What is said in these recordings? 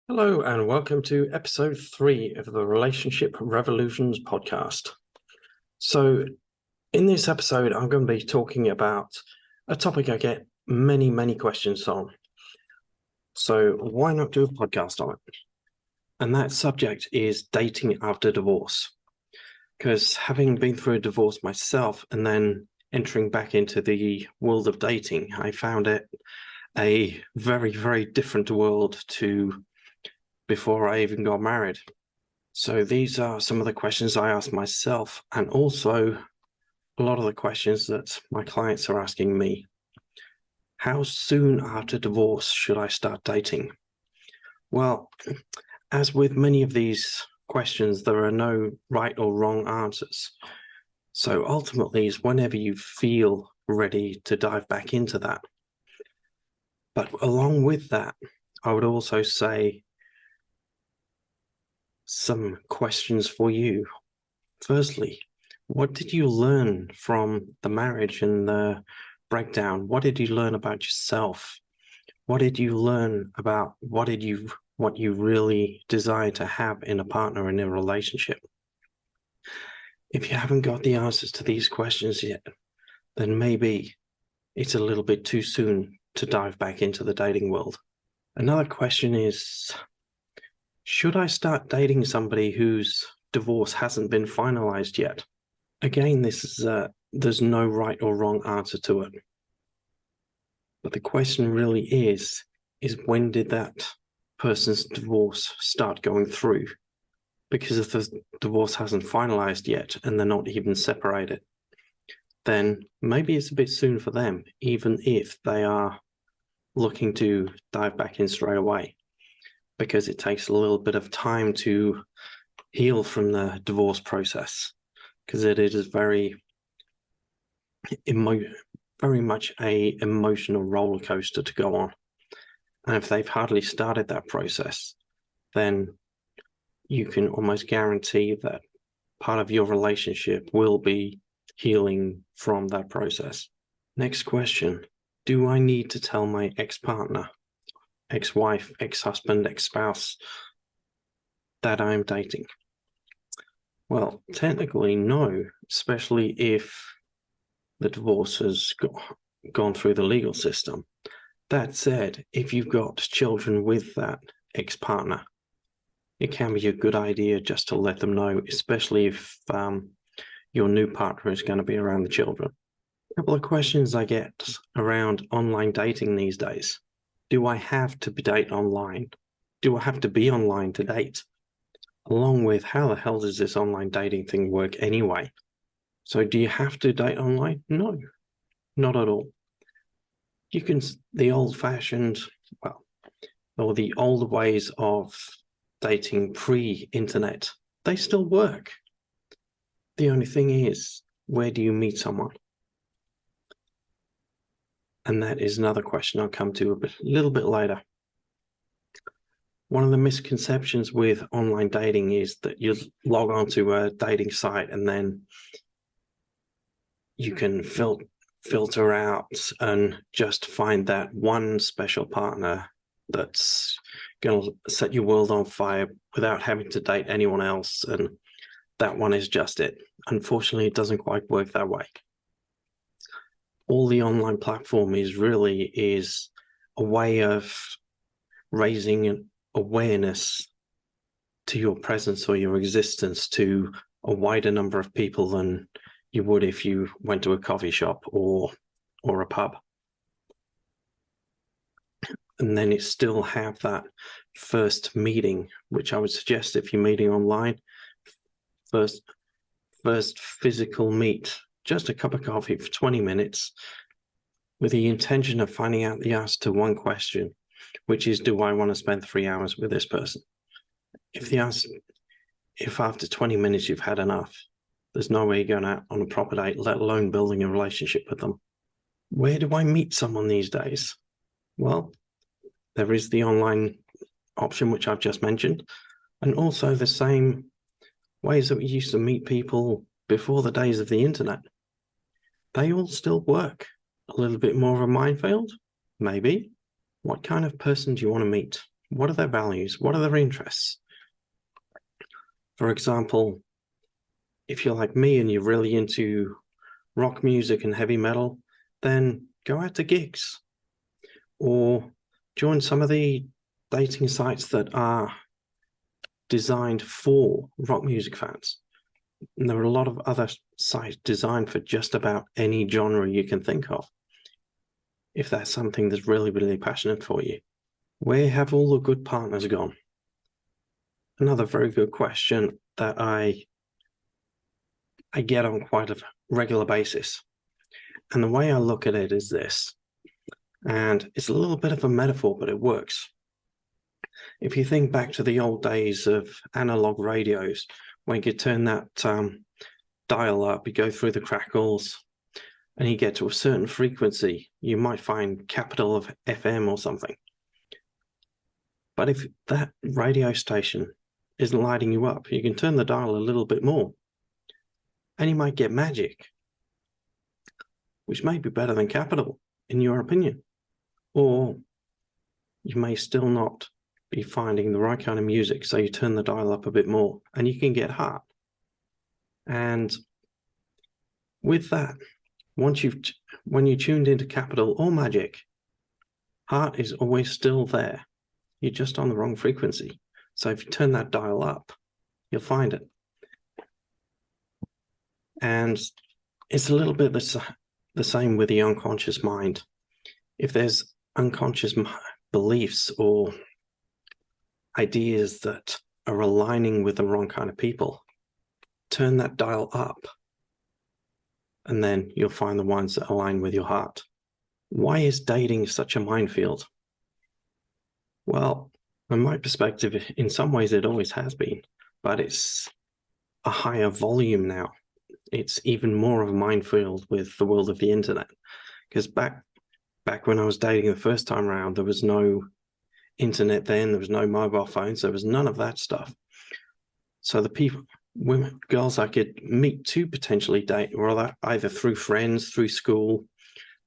Hello, and welcome to episode 3 of the Relationship Revolutions podcast. So, in this episode, I'm going to be talking about a topic I get many questions on. So, why not do a podcast on it? And that subject is dating after divorce. Because having been through a divorce myself and then entering back into the world of dating, I found it a very different world to before I even got married. So these are some of the questions I ask myself, and also a lot of the questions that my clients are asking me. How soon after divorce should I start dating? Well, as with many of these questions, there are no right or wrong answers. So ultimately, it's whenever you feel ready to dive back into that. But along with that, I would also say some questions for you. Firstly, what did you learn from the marriage and the breakdown? What did you learn about yourself? What did you learn about what you really desire to have in a partner in a relationship? If you haven't got the answers to these questions yet, then maybe it's a little bit too soon to dive back into the dating world. Another question is, should I start dating somebody whose divorce hasn't been finalized yet? Again, there's no right or wrong answer to it. But the question really is when did that person's divorce start going through? Because if the divorce hasn't finalized yet and they're not even separated, then maybe it's a bit soon for them, even if they are looking to dive back in straight away, because it takes a little bit of time to heal from the divorce process, because it is very much a emotional roller coaster to go on. And if they've hardly started that process, then you can almost guarantee that part of your relationship will be healing from that process. Next question. Do I need to tell my ex-partner, ex-wife, ex-husband, ex-spouse that I'm dating? Well, technically, no, especially if the divorce has gone through the legal system. That said, if you've got children with that ex-partner, it can be a good idea just to let them know, especially if your new partner is going to be around the children. A couple of questions I get around online dating these days. Do I have to date online? Do I have to be online to date? Along with, how the hell does this online dating thing work anyway? So do you have to date online? No, not at all. You can, the old-fashioned, or the old ways of dating pre-internet, they still work. The only thing is, where do you meet someone? And that is another question I'll come to a little bit later. One of the misconceptions with online dating is that you log onto a dating site and then you can filter out and just find that one special partner that's going to set your world on fire without having to date anyone else, and that one is just it. Unfortunately, it doesn't quite work that way. All the online platform is a way of raising an awareness to your presence or your existence to a wider number of people than you would if you went to a coffee shop or a pub. And then it still have that first meeting, which I would suggest if you're meeting online, first physical meet, just a cup of coffee for 20 minutes with the intention of finding out the answer to one question, which is, do I want to spend 3 hours with this person? If after 20 minutes you've had enough, there's no way you're going out on a proper date, let alone building a relationship with them. Where do I meet someone these days? Well, there is the online option, which I've just mentioned, and also the same ways that we used to meet people before the days of the internet. They all still work. A little bit more of a minefield? Maybe. What kind of person do you want to meet? What are their values? What are their interests? For example, if you're like me and you're really into rock music and heavy metal, then go out to gigs or join some of the dating sites that are designed for rock music fans. And there are a lot of other sites designed for just about any genre you can think of, if that's something that's really, really passionate for you. Where have all the good partners gone? Another very good question that I get on quite a regular basis. And the way I look at it is this, and it's a little bit of a metaphor, but it works. If you think back to the old days of analog radios, when you could turn that dial up, you go through the crackles, and you get to a certain frequency, you might find capital of FM or something. But if that radio station isn't lighting you up, you can turn the dial a little bit more, and you might get magic, which may be better than capital, in your opinion. Or you may still not be finding the right kind of music, so you turn the dial up a bit more, and you can get heart. And with that, when you tuned into capital or magic, heart is always still there. You're just on the wrong frequency. So if you turn that dial up, you'll find it. And it's a little bit the same with the unconscious mind. If there's unconscious beliefs or ideas that are aligning with the wrong kind of people, turn that dial up, and then you'll find the ones that align with your heart. Why is dating such a minefield? Well, from my perspective, in some ways it always has been, but it's a higher volume now. It's even more of a minefield with the world of the internet. Because back when I was dating the first time around, there was no internet then, there was no mobile phones, there was none of that stuff. So the girls I could meet to potentially date were either through friends, through school,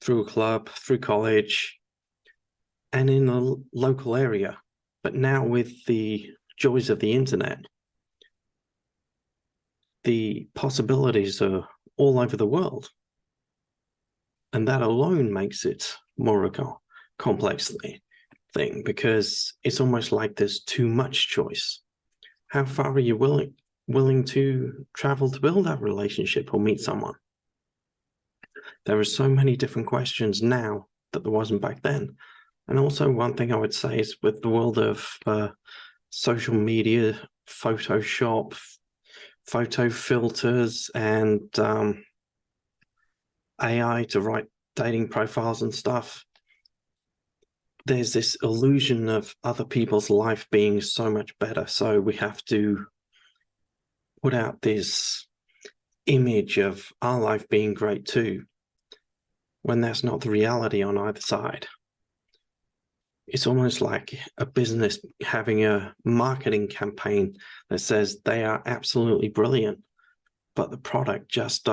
through a club, through college, and in the local area. But now with the joys of the internet, the possibilities are all over the world. And that alone makes it more a complex thing, because it's almost like there's too much choice. How far are you willing to travel to build that relationship or meet someone? There are so many different questions now that there wasn't back then. And also one thing I would say is with the world of social media, Photoshop, photo filters, and AI to write dating profiles and stuff, there's this illusion of other people's life being so much better. So we have to put out this image of our life being great too, when that's not the reality on either side. It's almost like a business having a marketing campaign that says they are absolutely brilliant, but the product just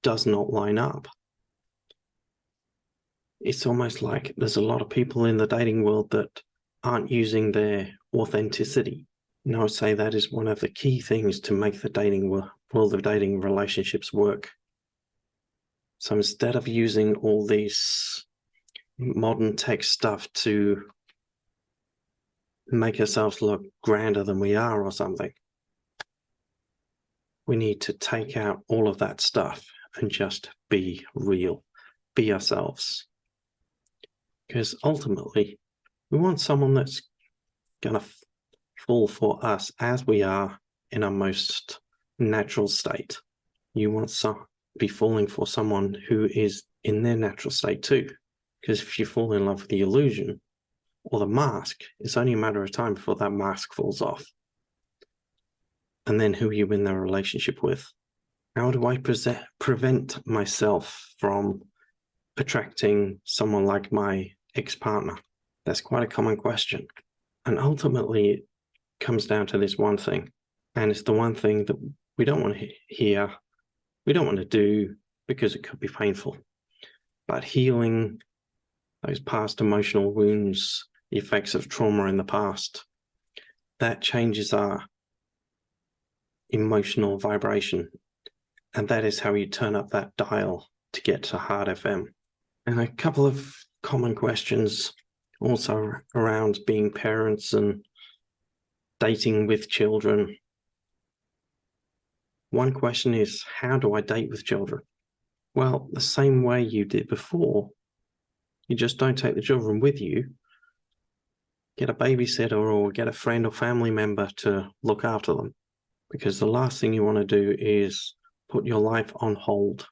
does not line up. It's almost like there's a lot of people in the dating world that aren't using their authenticity. And I would say that is one of the key things to make the dating world of dating relationships work. So instead of using all these modern tech stuff to make ourselves look grander than we are or something, we need to take out all of that stuff and just be real, be ourselves. Because ultimately, we want someone that's going to fall for us as we are in our most natural state. You want to be falling for someone who is in their natural state too. Because if you fall in love with the illusion or the mask, it's only a matter of time before that mask falls off. And then who are you in that relationship with? How do I prevent myself from attracting someone like my ex-partner? That's quite a common question. And ultimately, it comes down to this one thing. And it's the one thing that we don't want to hear, we don't want to do, because it could be painful. But healing those past emotional wounds the effects of trauma in the past. That changes our emotional vibration. And that is how you turn up that dial to get to Hard FM. And a couple of common questions also around being parents and dating with children. One question is, how do I date with children? Well, the same way you did before. You just don't take the children with you. Get a babysitter or get a friend or family member to look after them. Because the last thing you want to do is put your life on hold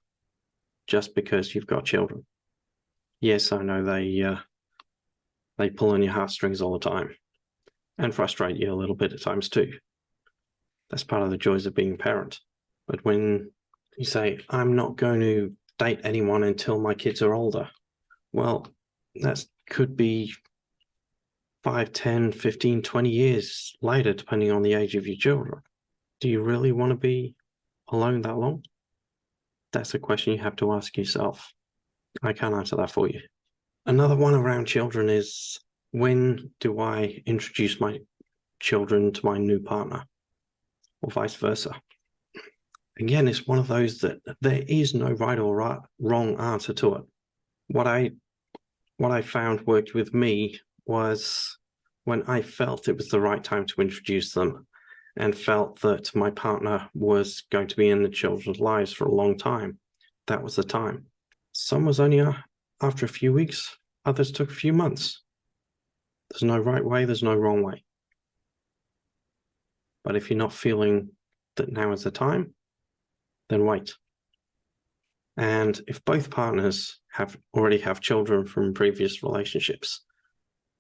just because you've got children. Yes, I know they pull on your heartstrings all the time and frustrate you a little bit at times too. That's part of the joys of being a parent. But when you say, I'm not going to date anyone until my kids are older, well, that could be 5, 10, 15, 20 years later, depending on the age of your children. Do you really want to be alone that long? That's a question you have to ask yourself. I can't answer that for you. Another one around children is, when do I introduce my children to my new partner, or vice versa? Again, it's one of those that there is no right or wrong answer to it. What I found worked with me was when I felt it was the right time to introduce them and felt that my partner was going to be in the children's lives for a long time. That was the time. Some was only after a few weeks, others took a few months. There's no right way, there's no wrong way. But if you're not feeling that now is the time, then wait. And if both partners already have children from previous relationships,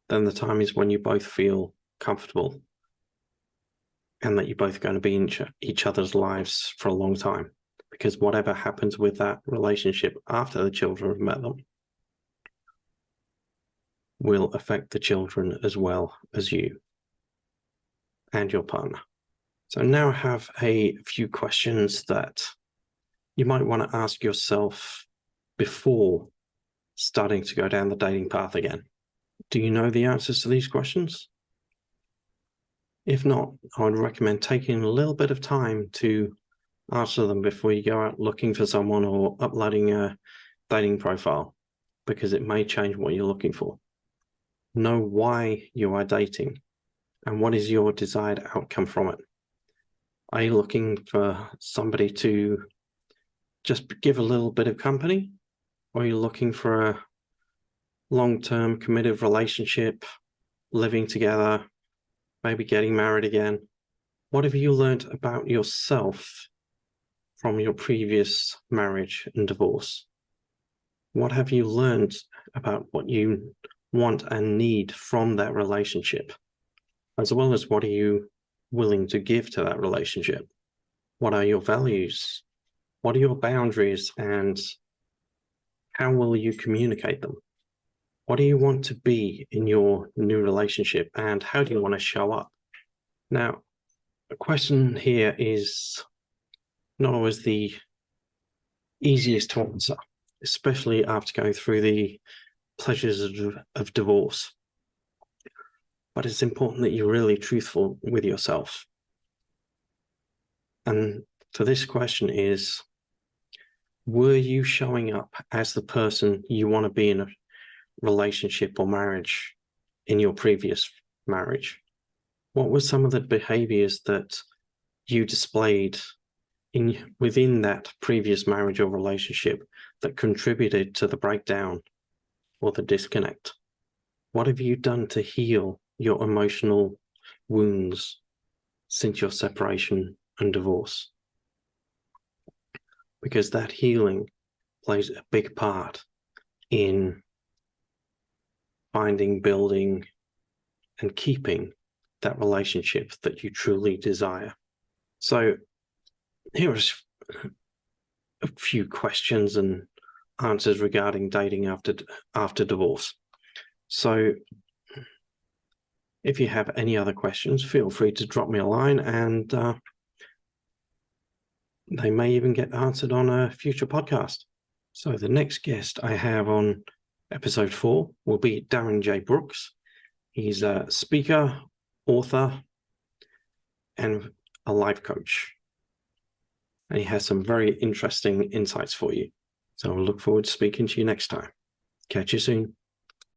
then the time is when you both feel comfortable and that you're both going to be in each other's lives for a long time. Because whatever happens with that relationship after the children have met them will affect the children as well as you and your partner. So now I have a few questions that you might want to ask yourself before starting to go down the dating path again. Do you know the answers to these questions? If not, I would recommend taking a little bit of time to answer them before you go out looking for someone or uploading a dating profile, because it may change what you're looking for. Know why you are dating and what is your desired outcome from it. Are you looking for somebody to just give a little bit of company? Or are you looking for a long-term committed relationship, living together, maybe getting married again? What have you learned about yourself from your previous marriage and divorce? What have you learned about what you want and need from that relationship? As well as, what are you willing to give to that relationship? What are your values? What are your boundaries, and how will you communicate them? What do you want to be in your new relationship, and how do you want to show up? Now, a question here is not always the easiest to answer, especially after going through the pleasures of divorce. But it's important that you're really truthful with yourself. And so this question is, were you showing up as the person you want to be in a relationship or marriage in your previous marriage? What were some of the behaviors that you displayed within that previous marriage or relationship that contributed to the breakdown or the disconnect? What have you done to heal your emotional wounds since your separation and divorce? Because that healing plays a big part in finding, building, and keeping that relationship that you truly desire. So here's a few questions and answers regarding dating after divorce. So if you have any other questions, feel free to drop me a line, and they may even get answered on a future podcast. So the next guest I have on episode 4 will be Darren J. Brooks. He's a speaker, author, and a life coach. And he has some very interesting insights for you. So I look forward to speaking to you next time. Catch you soon.